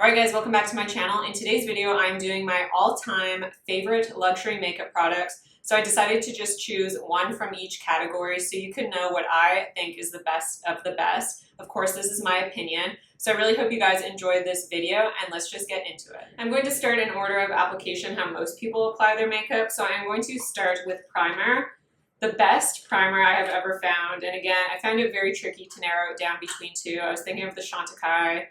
Alright guys, welcome back to my channel. In today's video, I'm doing my all-time favorite luxury makeup products. So I decided to just choose one from each category so you can know what I think is the best of the best. Of course, this is my opinion. So I really hope you guys enjoyed this video and let's just get into it. I'm going to start in order of application how most people apply their makeup. So I'm going to start with primer. The best primer I have ever found, and again, I found it very tricky to narrow it down between two. I was thinking of the Chantecaille,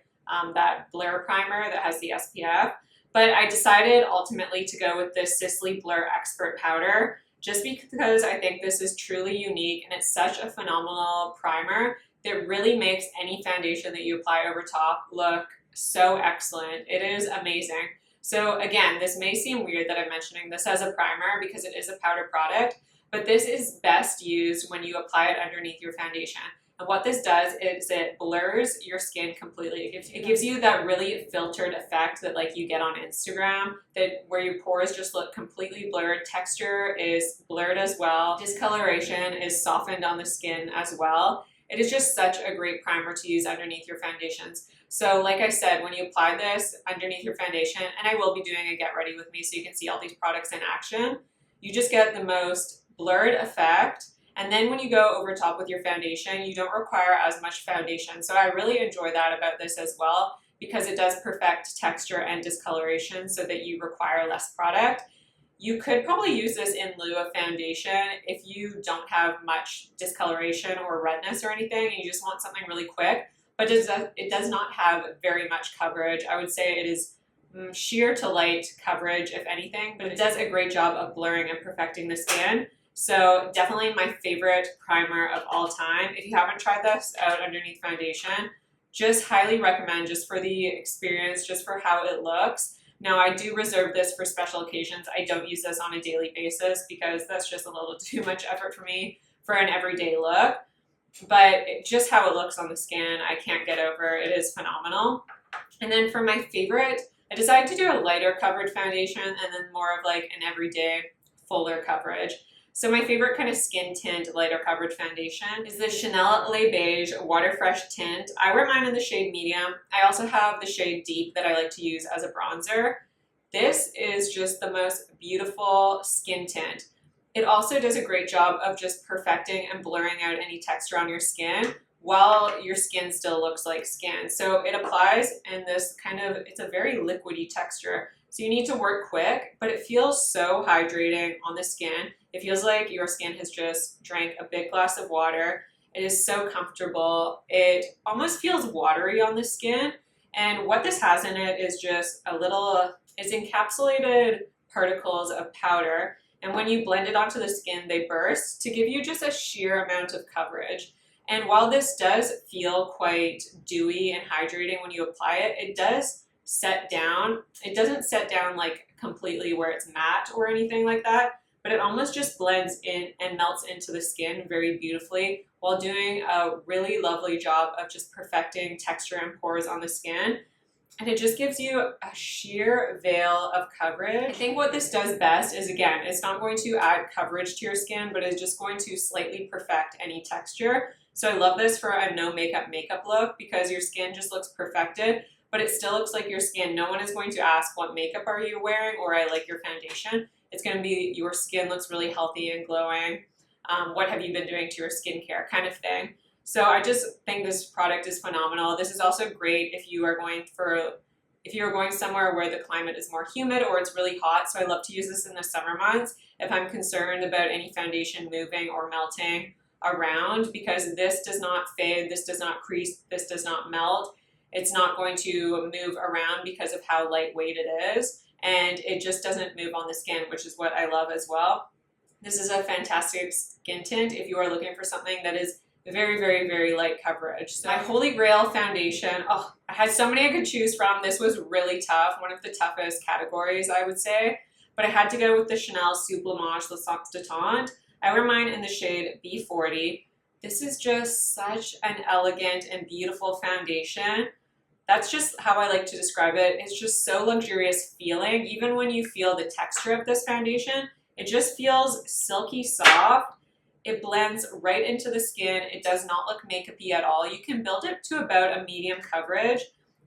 that Blur primer that has the SPF, but I decided ultimately to go with this Sisley Blur Expert Powder just because I think this is truly unique and it's such a phenomenal primer that really makes any foundation that you apply over top look so excellent. It is amazing. So again, this may seem weird that I'm mentioning this as a primer because it is a powder product, but this is best used when you apply it underneath your foundation. And what this does is it blurs your skin completely. It gives you that really filtered effect that like you get on Instagram, that where your pores just look completely blurred. Texture is blurred as well. Discoloration is softened on the skin as well. It is just such a great primer to use underneath your foundations. So like I said, when you apply this underneath your foundation, and I will be doing a get ready with me so you can see all these products in action, you just get the most blurred effect. And then when you go over top with your foundation, you don't require as much foundation. So I really enjoy that about this as well because it does perfect texture and discoloration so that you require less product. You could probably use this in lieu of foundation if you don't have much discoloration or redness or anything and you just want something really quick, but it does not have very much coverage. I would say it is sheer to light coverage if anything, but it does a great job of blurring and perfecting the skin. So definitely my favorite primer of all time. If you haven't tried this out underneath foundation, just highly recommend just for the experience, just for how it looks. Now I do reserve this for special occasions. I don't use this on a daily basis because that's just a little too much effort for me for an everyday look. But just how it looks on the skin, I can't get over. It is phenomenal. And then for my favorite, I decided to do a lighter coverage foundation and then more of like an everyday fuller coverage. So my favorite kind of skin tint, lighter coverage foundation is the Chanel Le Beige Water Fresh Tint. I wear mine in the shade medium. I also have the shade deep that I like to use as a bronzer. This is just the most beautiful skin tint. It also does a great job of just perfecting and blurring out any texture on your skin while your skin still looks like skin. So it applies in this kind of, it's a very liquidy texture. So you need to work quick, but it feels so hydrating on the skin. It feels like your skin has just drank a big glass of water. It is so comfortable. It almost feels watery on the skin. And what this has in it is just it's encapsulated particles of powder. And when you blend it onto the skin, they burst to give you just a sheer amount of coverage. And while this does feel quite dewy and hydrating when you apply it, it does set down. It doesn't set down like completely where it's matte or anything like that, but it almost just blends in and melts into the skin very beautifully while doing a really lovely job of just perfecting texture and pores on the skin. And it just gives you a sheer veil of coverage. I think what this does best is, again, it's not going to add coverage to your skin, but it's just going to slightly perfect any texture. So I love this for a no makeup look because your skin just looks perfected, but it still looks like your skin. No one is going to ask what makeup are you wearing or I like your foundation. It's going to be your skin looks really healthy and glowing. What have you been doing to your skincare kind of thing. So I just think this product is phenomenal. This is also great if you are going somewhere where the climate is more humid or it's really hot. So I love to use this in the summer months if I'm concerned about any foundation moving or melting around, because this does not fade, this does not crease, this does not melt. It's not going to move around because of how lightweight it is, and it just doesn't move on the skin, which is what I love as well. This is a fantastic skin tint if you are looking for something that is very, very, very light coverage. So my Holy Grail foundation, I had so many I could choose from. This was really tough, one of the toughest categories, I would say, but I had to go with the Chanel Sublimage Le Sox de Teint. I wear mine in the shade B40. This is just such an elegant and beautiful foundation. That's just how I like to describe it. It's just so luxurious feeling. Even when you feel the texture of this foundation, it just feels silky soft. It blends right into the skin. It does not look makeup-y at all. You can build it to about a medium coverage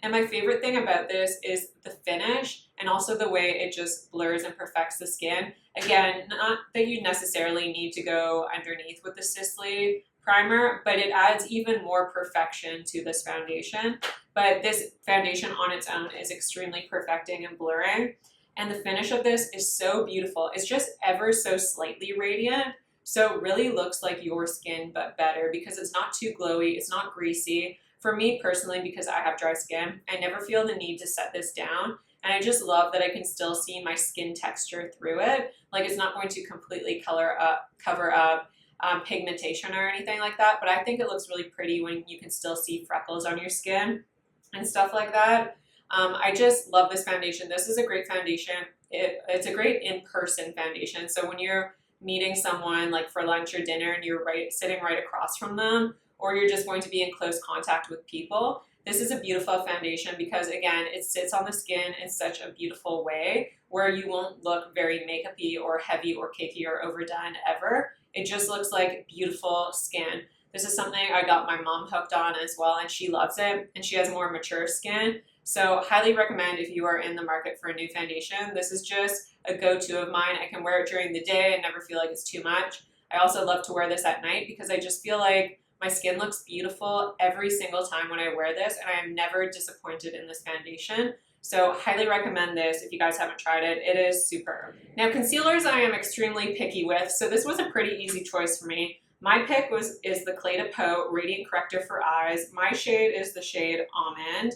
And my favorite thing about this is the finish and also the way it just blurs and perfects the skin. Again, not that you necessarily need to go underneath with the Sisley primer, but it adds even more perfection to this foundation. But this foundation on its own is extremely perfecting and blurring. And the finish of this is so beautiful. It's just ever so slightly radiant. So it really looks like your skin, but better, because it's not too glowy, it's not greasy. For me personally, because I have dry skin, I never feel the need to set this down. And I just love that I can still see my skin texture through it. Like, it's not going to completely cover up pigmentation or anything like that. But I think it looks really pretty when you can still see freckles on your skin and stuff like that. I just love this foundation. This is a great foundation. It's a great in-person foundation. So when you're meeting someone like for lunch or dinner and you're sitting right across from them, or you're just going to be in close contact with people, this is a beautiful foundation because, again, it sits on the skin in such a beautiful way where you won't look very makeup-y or heavy or cakey or overdone ever. It just looks like beautiful skin. This is something I got my mom hooked on as well, and she loves it, and she has more mature skin. So highly recommend if you are in the market for a new foundation. This is just a go-to of mine. I can wear it during the day and never feel like it's too much. I also love to wear this at night because I just feel like my skin looks beautiful every single time when I wear this, and I am never disappointed in this foundation. So highly recommend this if you guys haven't tried it. It is superb. Now, concealers I am extremely picky with, so this was a pretty easy choice for me. My pick is the Cle De Peau Radiant Corrector for Eyes. My shade is the shade Almond.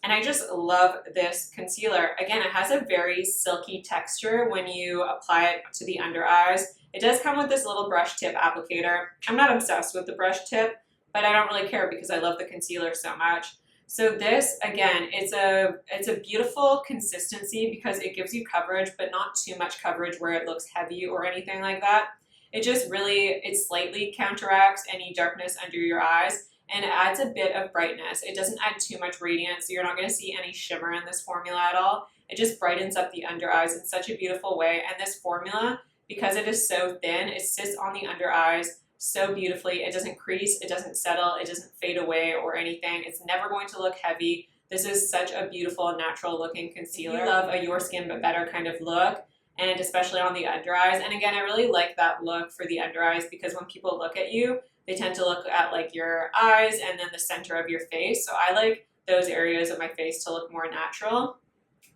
And I just love this concealer. Again, it has a very silky texture when you apply it to the under eyes. It does come with this little brush tip applicator. I'm not obsessed with the brush tip, but I don't really care because I love the concealer so much. So this, again, it's a beautiful consistency because it gives you coverage, but not too much coverage where it looks heavy or anything like that. It just really, it slightly counteracts any darkness under your eyes, and it adds a bit of brightness. It doesn't add too much radiance, so you're not going to see any shimmer in this formula at all. It just brightens up the under eyes in such a beautiful way. And this formula, because it is so thin, it sits on the under eyes so beautifully. It doesn't crease, it doesn't settle, it doesn't fade away or anything. It's never going to look heavy. This is such a beautiful, natural looking concealer. If you love a your skin but better kind of look, and especially on the under eyes. And again, I really like that look for the under eyes because when people look at you, they tend to look at like your eyes and then the center of your face. So I like those areas of my face to look more natural.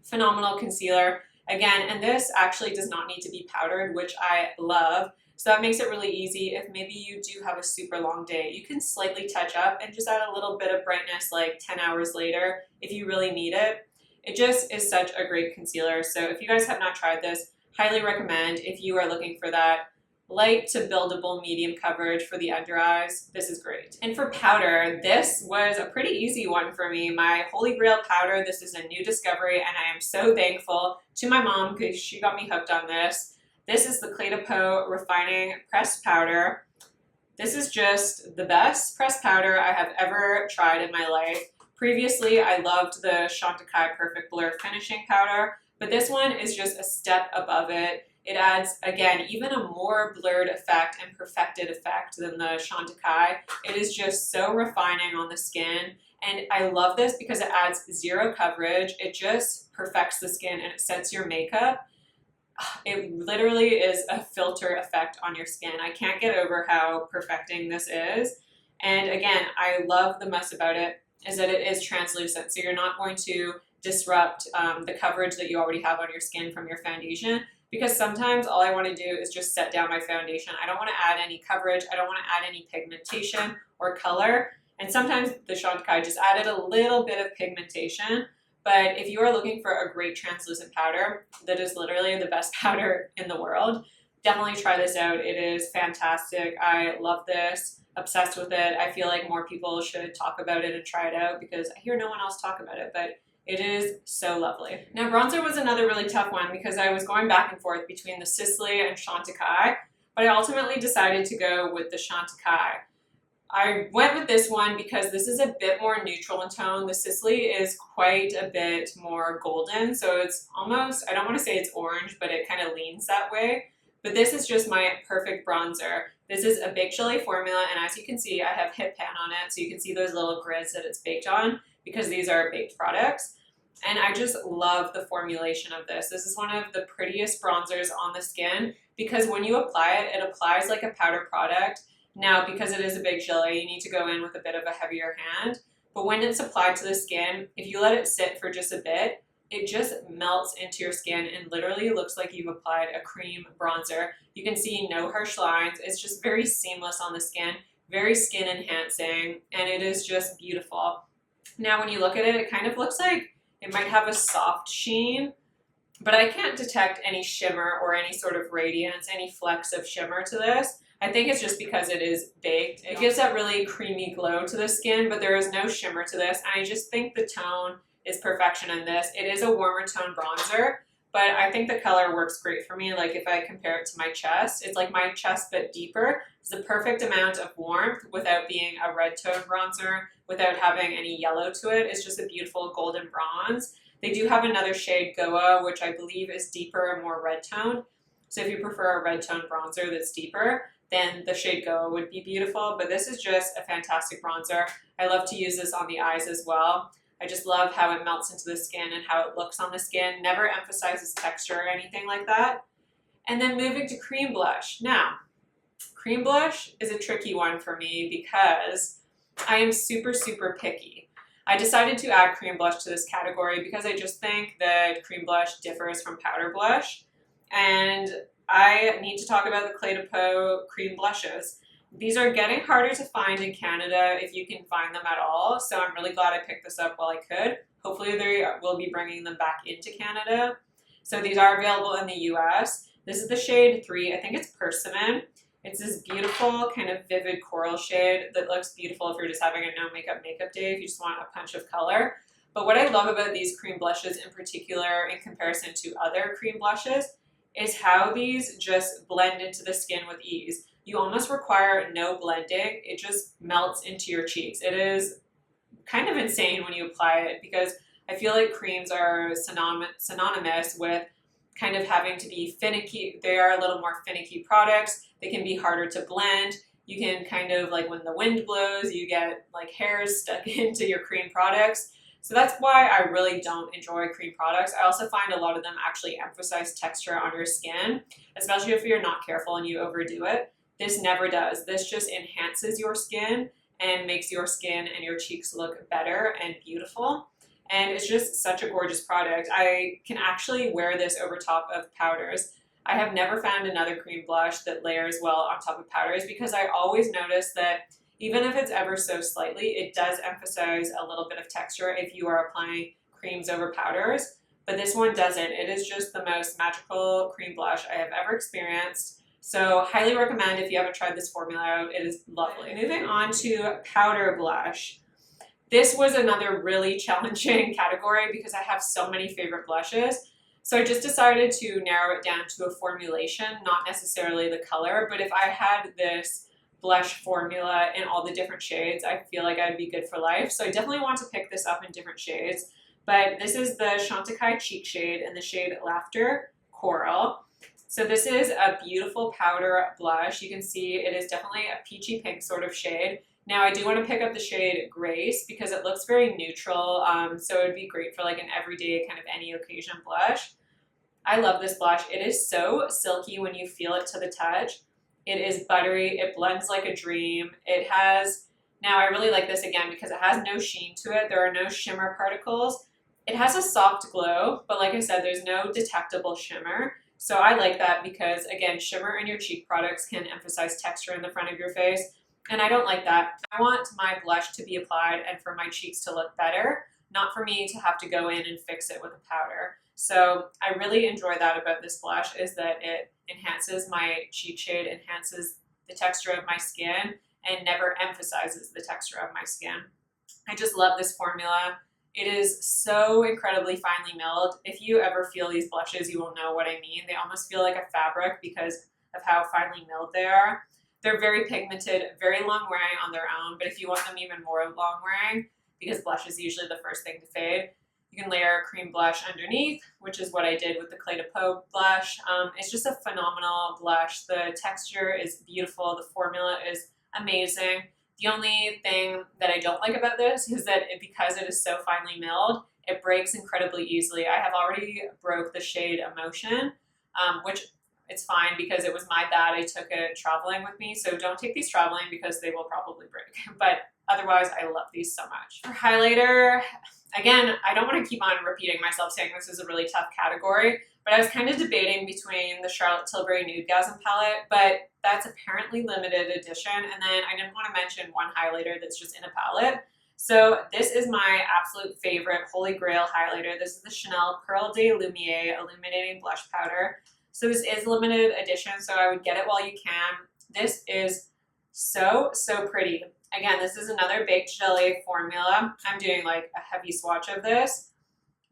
Phenomenal concealer. Again, and this actually does not need to be powdered, which I love. So that makes it really easy. If maybe you do have a super long day, you can slightly touch up and just add a little bit of brightness like 10 hours later if you really need it. It just is such a great concealer. So if you guys have not tried this, highly recommend if you are looking for that light to buildable medium coverage for the under eyes. This is great. And for powder, this was a pretty easy one for me. My Holy Grail powder, this is a new discovery, and I am so thankful to my mom because she got me hooked on this. This is the Cle De Peau Refining Pressed Powder. This is just the best pressed powder I have ever tried in my life. Previously, I loved the Chantecaille Perfect Blur Finishing Powder, but this one is just a step above it. It adds, again, even a more blurred effect and perfected effect than the Chantecaille. It is just so refining on the skin. And I love this because it adds zero coverage. It just perfects the skin and it sets your makeup. It literally is a filter effect on your skin. I can't get over how perfecting this is. And again, I love the most about it is that it is translucent. So you're not going to disrupt the coverage that you already have on your skin from your foundation. Because sometimes all I want to do is just set down my foundation. I don't want to add any coverage. I don't want to add any pigmentation or color. And sometimes the Chantecaille just added a little bit of pigmentation. But if you are looking for a great translucent powder, that is literally the best powder in the world, definitely try this out. It is fantastic. I love this. Obsessed with it. I feel like more people should talk about it and try it out because I hear no one else talk about it. But it is so lovely. Now, bronzer was another really tough one because I was going back and forth between the Sisley and Chantecaille, but I ultimately decided to go with the Chantecaille. I went with this one because this is a bit more neutral in tone. The Sisley is quite a bit more golden, so it's almost, I don't want to say it's orange, but it kind of leans that way. But this is just my perfect bronzer. This is a baked gelée formula, and as you can see, I have Hip Pan on it, so you can see those little grids that it's baked on. because these are baked products. And I just love the formulation of this. This is one of the prettiest bronzers on the skin because when you apply it, it applies like a powder product. Now, because it is a big chili, you need to go in with a bit of a heavier hand. But when it's applied to the skin, if you let it sit for just a bit, it just melts into your skin and literally looks like you've applied a cream bronzer. You can see no harsh lines. It's just very seamless on the skin, very skin enhancing, and it is just beautiful. Now, when you look at it, it kind of looks like it might have a soft sheen, but I can't detect any shimmer or any sort of radiance, any flecks of shimmer to this. I think it's just because it is baked. It gives that really creamy glow to the skin, but there is no shimmer to this. And I just think the tone is perfection in this. It is a warmer tone bronzer, but I think the color works great for me. Like if I compare it to my chest, it's like my chest but deeper. It's the perfect amount of warmth without being a red tone bronzer, without having any yellow to it. It's just a beautiful golden bronze. They do have another shade, Goa, which I believe is deeper and more red toned. So if you prefer a red tone bronzer that's deeper, then the shade Goa would be beautiful. But this is just a fantastic bronzer. I love to use this on the eyes as well. I just love how it melts into the skin and how it looks on the skin. Never emphasizes texture or anything like that. And then moving to cream blush. Now, cream blush is a tricky one for me because I am super, super picky. I decided to add cream blush to this category because I just think that cream blush differs from powder blush. And I need to talk about the Cle De Peau cream blushes. These are getting harder to find in Canada if you can find them at all, so I'm really glad I picked this up while I could. Hopefully they will be bringing them back into Canada. So these are available in the US. This is the shade 3, I think it's Persimmon. It's this beautiful kind of vivid coral shade that looks beautiful if you're just having a no makeup day, if you just want a punch of color. But what I love about these cream blushes in particular in comparison to other cream blushes is how these just blend into the skin with ease. You almost require no blending. It just melts into your cheeks. It is kind of insane when you apply it because I feel like creams are synonymous with kind of having to be finicky. They are a little more finicky products. They can be harder to blend. You can kind of like when the wind blows, you get like hairs stuck into your cream products. So that's why I really don't enjoy cream products. I also find a lot of them actually emphasize texture on your skin, especially if you're not careful and you overdo it. This never does. This just enhances your skin and makes your skin and your cheeks look better and beautiful. And it's just such a gorgeous product. I can actually wear this over top of powders. I have never found another cream blush that layers well on top of powders because I always notice that even if it's ever so slightly, it does emphasize a little bit of texture if you are applying creams over powders. But this one doesn't. It is just the most magical cream blush I have ever experienced. So highly recommend if you haven't tried this formula out. It is lovely. Moving on to powder blush. This was another really challenging category because I have so many favorite blushes. So I just decided to narrow it down to a formulation, not necessarily the color. But if I had this blush formula in all the different shades, I feel like I'd be good for life. So I definitely want to pick this up in different shades. But this is the Chantecaille cheek shade in the shade Laughter Coral. So this is a beautiful powder blush. You can see it is definitely a peachy pink sort of shade. Now I do want to pick up the shade Grace because it looks very neutral, so it would be great for like an everyday kind of any occasion blush. I love this blush. It is so silky when you feel it to the touch. It is buttery. It blends like a dream. It has, now I really like this again because it has no sheen to it. There are no shimmer particles. It has a soft glow, but like I said, there's no detectable shimmer. So I like that because, again, shimmer in your cheek products can emphasize texture in the front of your face, and I don't like that. I want my blush to be applied and for my cheeks to look better, not for me to have to go in and fix it with a powder. So I really enjoy that about this blush is that it enhances my cheek shade, enhances the texture of my skin, and never emphasizes the texture of my skin. I just love this formula. It is so incredibly finely milled. If you ever feel these blushes, you will know what I mean. They almost feel like a fabric because of how finely milled they are. They're very pigmented, very long wearing on their own, but if you want them even more long wearing, because blush is usually the first thing to fade, you can layer a cream blush underneath, which is what I did with the Cle De Peau blush. It's just a phenomenal blush. The texture is beautiful. The formula is amazing. The only thing that I don't like about this is that because it is so finely milled, it breaks incredibly easily. I have already broke the shade Emotion, which it's fine because it was my bad. I took it traveling with me, so don't take these traveling because they will probably break. But otherwise, I love these so much. For highlighter, again, I don't want to keep on repeating myself saying this is a really tough category, but I was kind of debating between the Charlotte Tilbury Nudegasm palette, but that's apparently limited edition, and then I didn't want to mention one highlighter that's just in a palette. So this is my absolute favorite Holy Grail highlighter. This is the Chanel Perles de Lumiere Illuminating Blush Powder. So this is limited edition, so I would get it while you can. This is so, so pretty. Again, this is another baked gelée formula. I'm doing like a heavy swatch of this,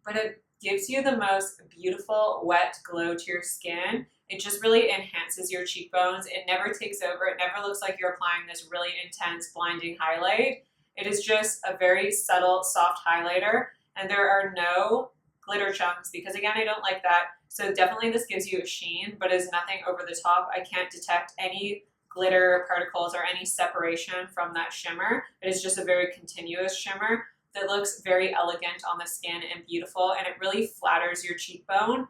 but it gives you the most beautiful wet glow to your skin. It just really enhances your cheekbones. It never takes over. It never looks like you're applying this really intense blinding highlight. It is just a very subtle, soft highlighter, and there are no glitter chunks because, again, I don't like that. So definitely this gives you a sheen, but is nothing over the top. I can't detect any glitter particles or any separation from that shimmer. It is just a very continuous shimmer that looks very elegant on the skin and beautiful, and it really flatters your cheekbone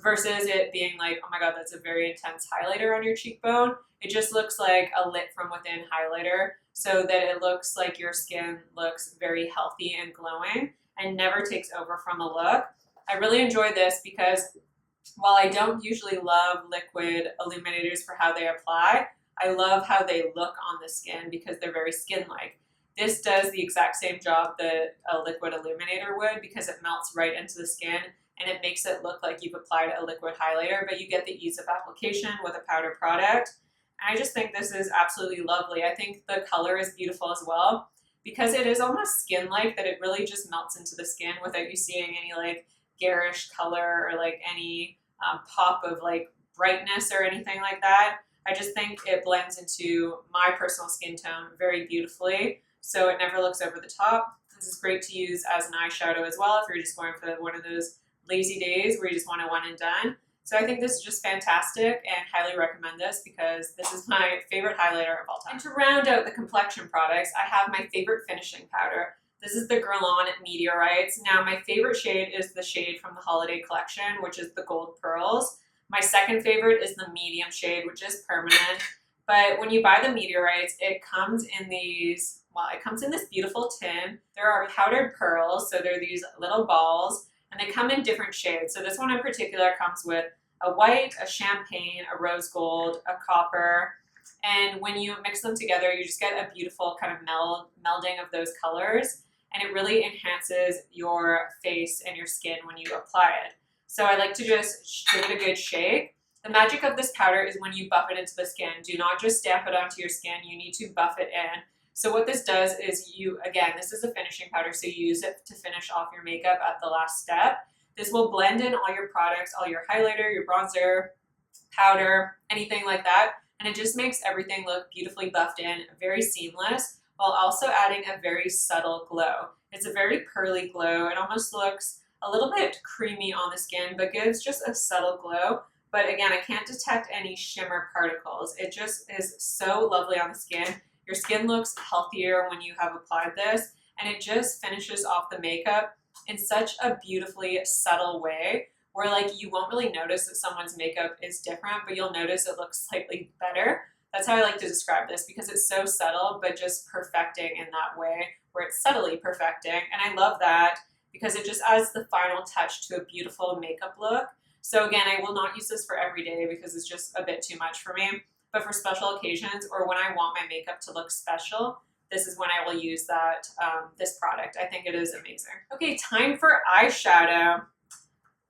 versus it being like, oh my god, that's a very intense highlighter on your cheekbone. It just looks like a lit from within highlighter so that it looks like your skin looks very healthy and glowing and never takes over from a look. I really enjoy this because while I don't usually love liquid illuminators for how they apply, I love how they look on the skin because they're very skin-like. This does the exact same job that a liquid illuminator would because it melts right into the skin and it makes it look like you've applied a liquid highlighter, but you get the ease of application with a powder product. And I just think this is absolutely lovely. I think the color is beautiful as well because it is almost skin-like, that it really just melts into the skin without you seeing any like garish color or like any pop of like brightness or anything like that. I just think it blends into my personal skin tone very beautifully, so it never looks over the top. This is great to use as an eyeshadow as well if you're just going for one of those lazy days where you just want a one and done. So I think this is just fantastic and highly recommend this because this is my favorite highlighter of all time. And to round out the complexion products, I have my favorite finishing powder. This is the Guerlain Meteorites. Now my favorite shade is the shade from the holiday collection, which is the Gold Pearls. My second favorite is the medium shade, which is permanent. But when you buy the Meteorites, it comes in these, well, it comes in this beautiful tin. There are powdered pearls, so they're these little balls, and they come in different shades. So this one in particular comes with a white, a champagne, a rose gold, a copper, and when you mix them together, you just get a beautiful kind of melding of those colors, and it really enhances your face and your skin when you apply it. So I like to just give it a good shake. The magic of this powder is when you buff it into the skin. Do not just stamp it onto your skin. You need to buff it in. So what this does is this is a finishing powder, so you use it to finish off your makeup at the last step. This will blend in all your products, all your highlighter, your bronzer, powder, anything like that. And it just makes everything look beautifully buffed in, very seamless, while also adding a very subtle glow. It's a very pearly glow. It almost looks a little bit creamy on the skin, but gives just a subtle glow. But again, I can't detect any shimmer particles. It just is so lovely on the skin. Your skin looks healthier when you have applied this, and it just finishes off the makeup in such a beautifully subtle way where like you won't really notice that someone's makeup is different, but you'll notice it looks slightly better. That's how I like to describe this because it's so subtle, but just perfecting in that way where it's subtly perfecting. And I love that because it just adds the final touch to a beautiful makeup look. So again, I will not use this for every day because it's just a bit too much for me. But for special occasions or when I want my makeup to look special, this is when I will use that this product. I think it is amazing. Okay, time for eyeshadow.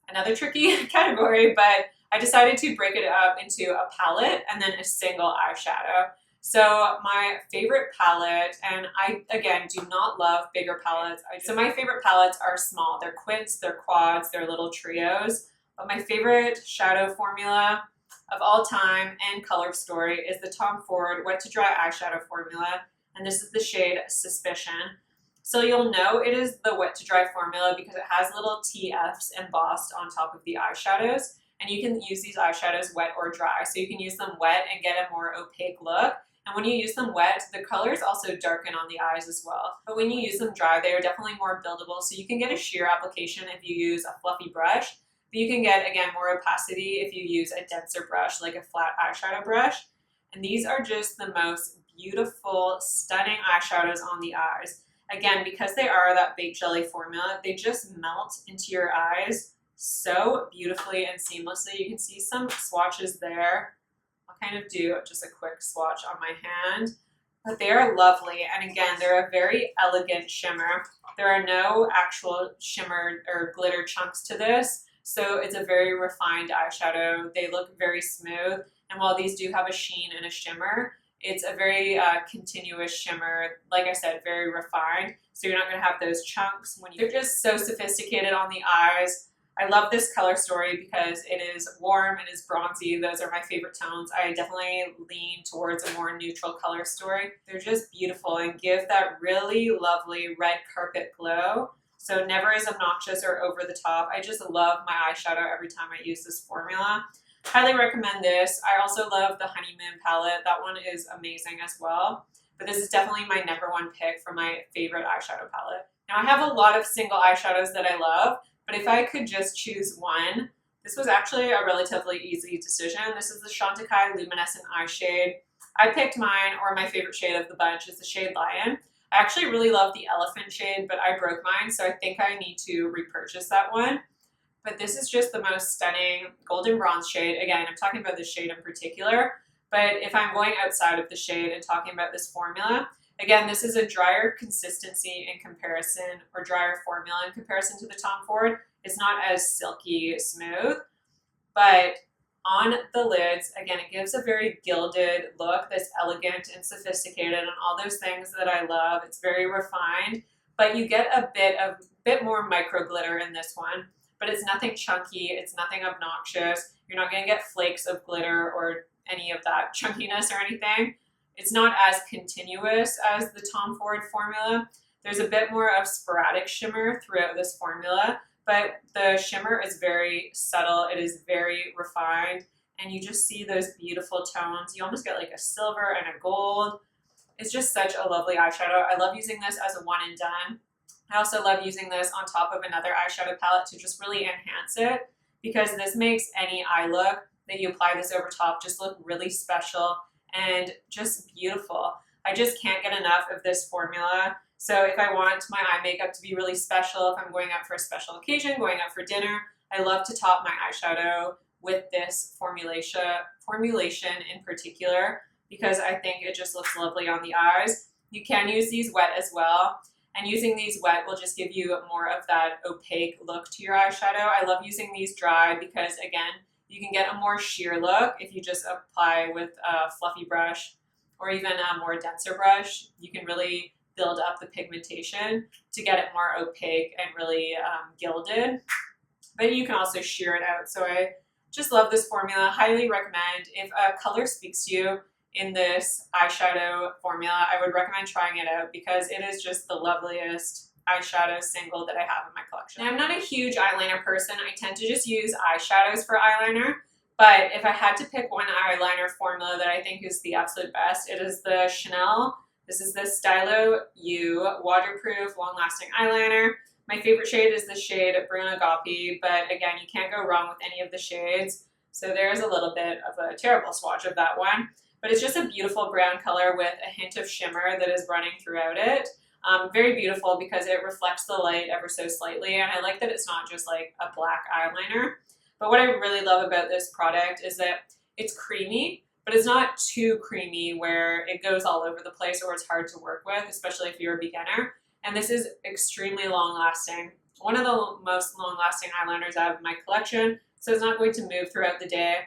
Another tricky category, but I decided to break it up into a palette and then a single eyeshadow. So my favorite palette, and I, again, do not love bigger palettes. So my favorite palettes are small. They're quints, they're quads, they're little trios. But my favorite shadow formula of all time and color story is the Tom Ford Wet to Dry eyeshadow formula. And this is the shade Suspicion. So you'll know it is the Wet to Dry formula because it has little TFs embossed on top of the eyeshadows. And you can use these eyeshadows wet or dry. So you can use them wet and get a more opaque look. And when you use them wet, the colors also darken on the eyes as well. But when you use them dry, they are definitely more buildable. So you can get a sheer application if you use a fluffy brush, but you can get, again, more opacity if you use a denser brush, like a flat eyeshadow brush. And these are just the most beautiful, stunning eyeshadows on the eyes. Again, because they are that baked jelly formula, they just melt into your eyes so beautifully and seamlessly. You can see some swatches there. I'll kind of do just a quick swatch on my hand, but they are lovely. And again, they're a very elegant shimmer. There are no actual shimmer or glitter chunks to this, so it's a very refined eyeshadow. They look very smooth, and while these do have a sheen and a shimmer, it's a very continuous shimmer. Like I said, very refined, so you're not going to have those chunks. They're just so sophisticated on the eyes. I love this color story because it is warm, it is bronzy. Those are my favorite tones. I definitely lean towards a more neutral color story. They're just beautiful and give that really lovely red carpet glow. So never as obnoxious or over the top. I just love my eyeshadow every time I use this formula. Highly recommend this. I also love the Honeymoon palette. That one is amazing as well. But this is definitely my #1 pick for my favorite eyeshadow palette. Now I have a lot of single eyeshadows that I love, but if I could just choose one, this was actually a relatively easy decision. This is the Chantecaille Luminescent eye shade. I picked mine, or my favorite shade of the bunch is the shade Lion. I actually really love the elephant shade, but I broke mine, so I think I need to repurchase that one. But this is just the most stunning golden bronze shade. Again, I'm talking about this shade in particular, but if I'm going outside of the shade and talking about this formula, again, this is a drier consistency in comparison, or drier formula in comparison to the Tom Ford. It's not as silky smooth, but on the lids, again, it gives a very gilded look that's elegant and sophisticated and all those things that I love. It's very refined, but you get a bit more micro glitter in this one, but it's nothing chunky, it's nothing obnoxious. You're not gonna get flakes of glitter or any of that chunkiness or anything. It's not as continuous as the Tom Ford formula. There's a bit more of sporadic shimmer throughout this formula, but the shimmer is very subtle. It is very refined, and you just see those beautiful tones. You almost get like a silver and a gold. It's just such a lovely eyeshadow. I love using this as a one and done. I also love using this on top of another eyeshadow palette to just really enhance it, because this makes any eye look that you apply this over top just look really special and just beautiful. I just can't get enough of this formula. So if I want my eye makeup to be really special, if I'm going out for a special occasion, going out for dinner, I love to top my eyeshadow with this formulation in particular, because I think it just looks lovely on the eyes. You can use these wet as well, and using these wet will just give you more of that opaque look to your eyeshadow. I love using these dry because, again, you can get a more sheer look if you just apply with a fluffy brush or even a more denser brush. You can really build up the pigmentation to get it more opaque and really gilded. But you can also sheer it out. So I just love this formula. Highly recommend. If a color speaks to you in this eyeshadow formula, I would recommend trying it out because it is just the loveliest eyeshadow single that I have in my collection. Now, I'm not a huge eyeliner person. I tend to just use eyeshadows for eyeliner, but if I had to pick one eyeliner formula that I think is the absolute best, it is the Chanel. This is the Stylo Yeux waterproof, long-lasting eyeliner. My favorite shade is the shade Bruno Goppi, but again, you can't go wrong with any of the shades. So there's a little bit of a terrible swatch of that one, but it's just a beautiful brown color with a hint of shimmer that is running throughout it. Very beautiful because it reflects the light ever so slightly, and I like that it's not just like a black eyeliner. But what I really love about this product is that it's creamy, but it's not too creamy where it goes all over the place or it's hard to work with, especially if you're a beginner. And this is extremely long-lasting. One of the most long-lasting eyeliners I have in my collection, so it's not going to move throughout the day.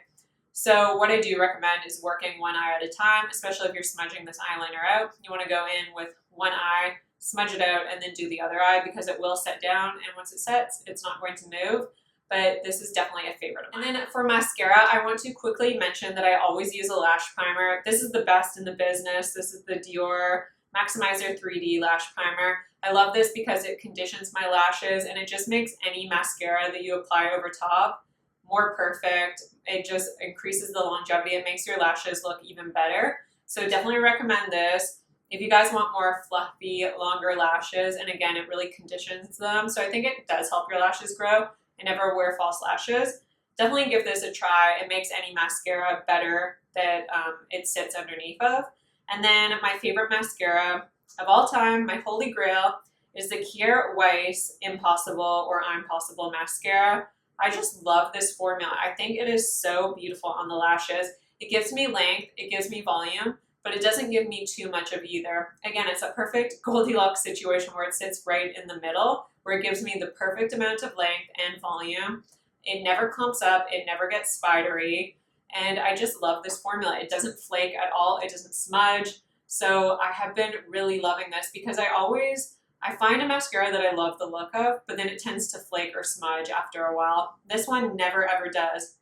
So what I do recommend is working one eye at a time, especially if you're smudging this eyeliner out. You want to go in with one eye, smudge it out, and then do the other eye because it will set down, and once it sets, it's not going to move. But this is definitely a favorite of mine. And then for mascara, I want to quickly mention that I always use a lash primer. This is the best in the business. This is the Dior Maximizer 3D Lash Primer. I love this because it conditions my lashes and it just makes any mascara that you apply over top more perfect. It just increases the longevity. It makes your lashes look even better. So definitely recommend this. If you guys want more fluffy, longer lashes, and again, it really conditions them, so I think it does help your lashes grow. I never wear false lashes. Definitely give this a try. It makes any mascara better that it sits underneath of. And then my favorite mascara of all time, my holy grail, is the Kjaer Weis Impossible or I'm Possible mascara. I just love this formula. I think it is so beautiful on the lashes. It gives me length, it gives me volume, but it doesn't give me too much of either. Again, it's a perfect Goldilocks situation where it sits right in the middle, where it gives me the perfect amount of length and volume. It never clumps up, it never gets spidery, and I just love this formula. It doesn't flake at all, it doesn't smudge, so I have been really loving this because I find a mascara that I love the look of, but then it tends to flake or smudge after a while. This one never ever does,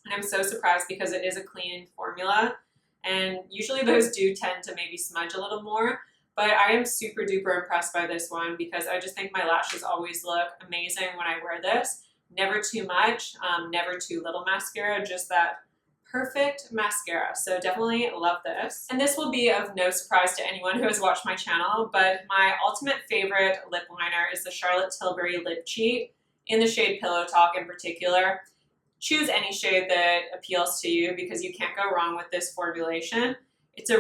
and I'm so surprised because it is a clean formula, and usually those do tend to maybe smudge a little more, but I am super duper impressed by this one because I just think my lashes always look amazing when I wear this. Never too much, never too little mascara, just that perfect mascara. So definitely love this. And this will be of no surprise to anyone who has watched my channel, but my ultimate favorite lip liner is the Charlotte Tilbury Lip Cheat in the shade Pillow Talk in particular. Choose any shade that appeals to you because you can't go wrong with this formulation. It's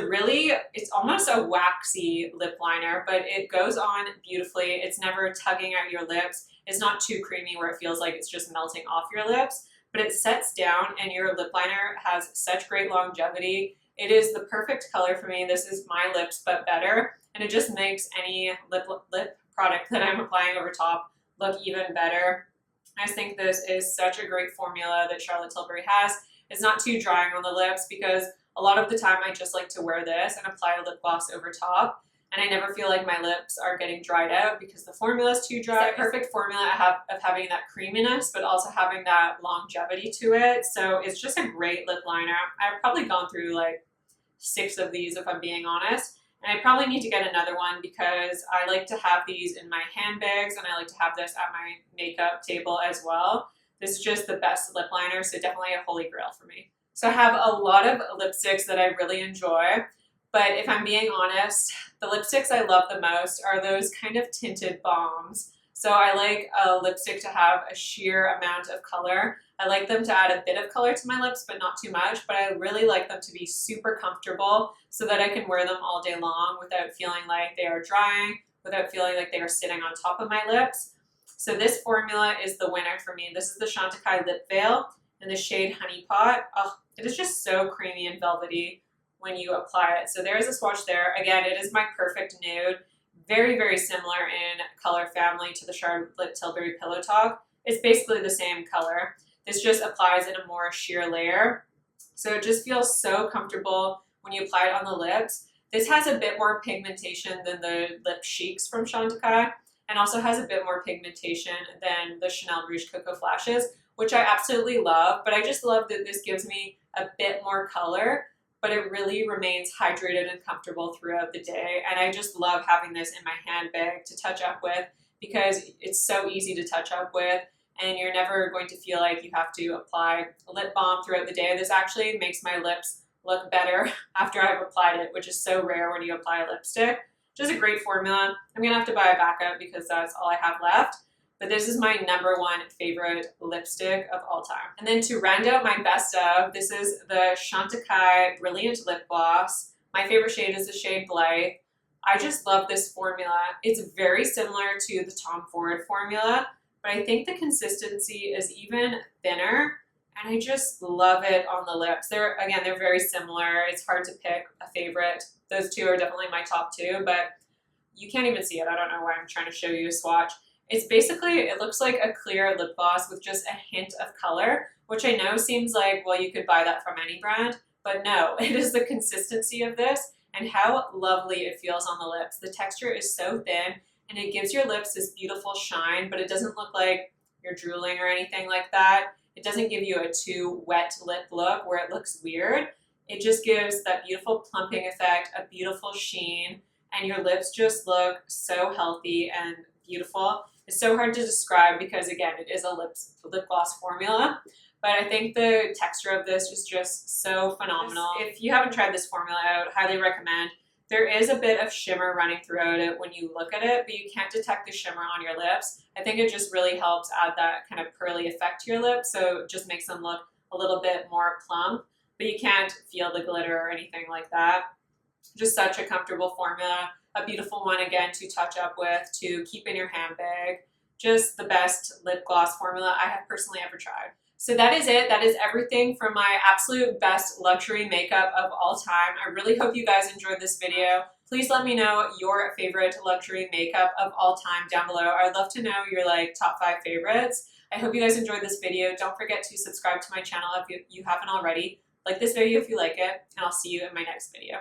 almost a waxy lip liner, but it goes on beautifully. It's never tugging at your lips. It's not too creamy where it feels like it's just melting off your lips, but it sets down and your lip liner has such great longevity. It is the perfect color for me. This is my lips, but better. And it just makes any lip product that I'm applying over top look even better. I just think this is such a great formula that Charlotte Tilbury has. It's not too drying on the lips because a lot of the time I just like to wear this and apply a lip gloss over top. And I never feel like my lips are getting dried out because the formula is too dry. It's that perfect formula I have of having that creaminess, but also having that longevity to it. So it's just a great lip liner. I've probably gone through like 6 of these if I'm being honest. And I probably need to get another one because I like to have these in my handbags and I like to have this at my makeup table as well. This is just the best lip liner, so definitely a holy grail for me. So I have a lot of lipsticks that I really enjoy, but if I'm being honest, the lipsticks I love the most are those kind of tinted balms. So I like a lipstick to have a sheer amount of color. I like them to add a bit of color to my lips, but not too much, but I really like them to be super comfortable so that I can wear them all day long without feeling like they are drying, without feeling like they are sitting on top of my lips. So this formula is the winner for me. This is the Chantecaille Lip Veil in the shade Honey Pot. Oh, it is just so creamy and velvety when you apply it. So there's a swatch there. Again, it is my perfect nude. Very, very similar in color family to the Charlotte Tilbury Pillow Talk. It's basically the same color. This just applies in a more sheer layer. So it just feels so comfortable when you apply it on the lips. This has a bit more pigmentation than the Lip Chics from Chantecaille and also has a bit more pigmentation than the Chanel Rouge Cocoa Flashes, which I absolutely love, but I just love that this gives me a bit more color, but it really remains hydrated and comfortable throughout the day. And I just love having this in my handbag to touch up with because it's so easy to touch up with and you're never going to feel like you have to apply a lip balm throughout the day. This actually makes my lips look better after I've applied it, which is so rare when you apply a lipstick. Just a great formula. I'm gonna have to buy a backup because that's all I have left. But this is my #1 favorite lipstick of all time. And then to round out my best of, this is the Chantecaille Brilliant Lip Gloss. My favorite shade is the shade Blythe. I just love this formula. It's very similar to the Tom Ford formula, but I think the consistency is even thinner, and I just love it on the lips. They're very similar. It's hard to pick a favorite. Those two are definitely my top 2, but you can't even see it. I don't know why I'm trying to show you a swatch. It's basically, it looks like a clear lip gloss with just a hint of color, which I know seems like, well, you could buy that from any brand, but no, it is the consistency of this and how lovely it feels on the lips. The texture is so thin and it gives your lips this beautiful shine, but it doesn't look like you're drooling or anything like that. It doesn't give you a too wet lip look where it looks weird. It just gives that beautiful plumping effect, a beautiful sheen, and your lips just look so healthy and beautiful. It's so hard to describe because, again, it is a lip gloss formula, but I think the texture of this is just so phenomenal. If you haven't tried this formula, I would highly recommend. There is a bit of shimmer running throughout it when you look at it, but you can't detect the shimmer on your lips. I think it just really helps add that kind of pearly effect to your lips, so it just makes them look a little bit more plump, but you can't feel the glitter or anything like that. Just such a comfortable formula, a beautiful one again to touch up with, to keep in your handbag. Just the best lip gloss formula I have personally ever tried. So that is it. That is everything from my absolute best luxury makeup of all time. I really hope you guys enjoyed this video. Please let me know your favorite luxury makeup of all time down below. I'd love to know your top 5 favorites. I hope you guys enjoyed this video. Don't forget to subscribe to my channel if you haven't already. Like this video if you like it, and I'll see you in my next video.